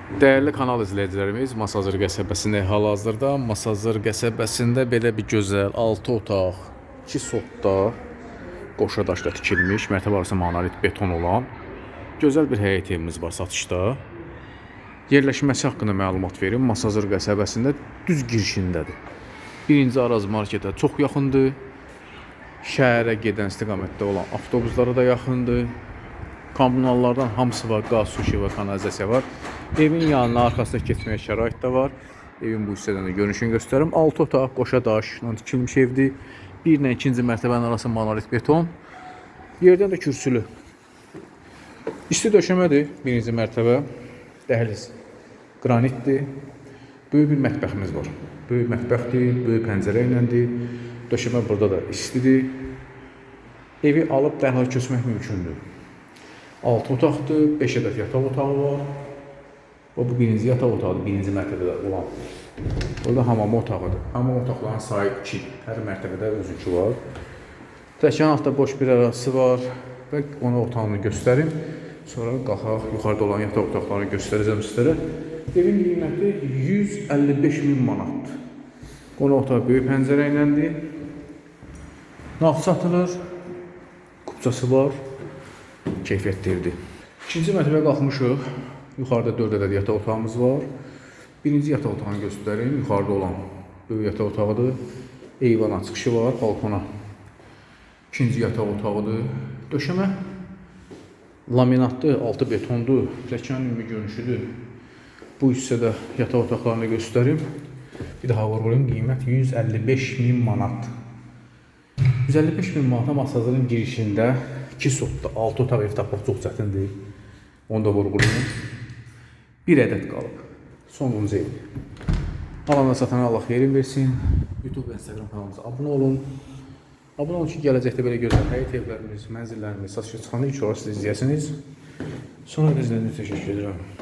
Değerli kanal izləyicilərimiz, Masazır qəsəbəsində hal-hazırda Masazır qəsəbəsində belə bir gözəl 6 otaq, 2 sotda qoşa daşla tikilmiş, mərtəbə arası monolit beton olan gözəl bir həyət evimiz var satışda. Yerləşməsi haqqında məlumat verim. Masazır qəsəbəsində düz girişindədir. Birinci Araz marketə çox yaxındır. Şəhərə gedən istiqamətdə olan avtobuslara da yaxındır. Kommunallardan hamısı var, qaz, su işi və kanalizasiya var. Evin yanına, arxasına keçməyə şərait də var. Evin bu hissədən də görünüşünü göstərim. 6 otaq, qoşa daşla tikilmiş evdir. 1 ilə 2-ci mərtəbənin arası monolit beton. Yerdən də kürsülü. İsti döşəmədir, 1-ci mərtəbə. Dəhliz qranitdir. Böyük bir mətbəximiz var. Böyük mətbəxdir, böyük pəncərə iləndir. Döşəmə burada da istidir. Evi alıb dərhal köçmək mümkündür. 6 otaqdır, 5 ədəd yataq otağı var. Bu birinci yataq otağıdır, birinci mərtəbədə olan. Burada hamam otağıdır. Hamam otaqların sayı 2. Hər mərtəbədə özünki var. Təkan altda boş bir ərazisi var və qonaq otağını göstərim. Sonra qalxaq, yuxarıda olan yataq otaqlarını göstərəcəm sizlərə. Evin qiyməti 155.000 manatdır. Qonaq otağı böyük pəncərə iləndir. Nağd satılır. Kupçası var. Keyfiyyətli evdir. İkinci mərtəbəyə qalxmışıq. Yuxarıda 4 ədəd yataq otağımız var. Birinci yataq otağını göstərim. Yuxarıda olan böyük yataq otağıdır. Eyvana çıxışı var, balkona. İkinci yataq otağıdır. Döşəmə laminatlı, altı betondur. Rəkanın ümumi görünüşüdür. Bu hissədə yataq otaqlarını göstərim. Bir daha vurğulayım, qiymət 155.000 manat. 155.000 manata Masazırın girişində 2 sotda 6 otaq ev tapmaq çox çətindir. Onu da vurğulayım. 1 ədəd qalıb. Sonuncu ev. Alana satana Allah xeyrin versin. YouTube və Instagram kanalımıza abunə olun. Abunə olun ki, gələcəkdə belə gözəl həyət evlərimiz, mənzillərimiz satışa çıxanda ilk olaraq siz izləyəsiniz. Sonra izlədiyiniz üçün təşəkkür edirəm.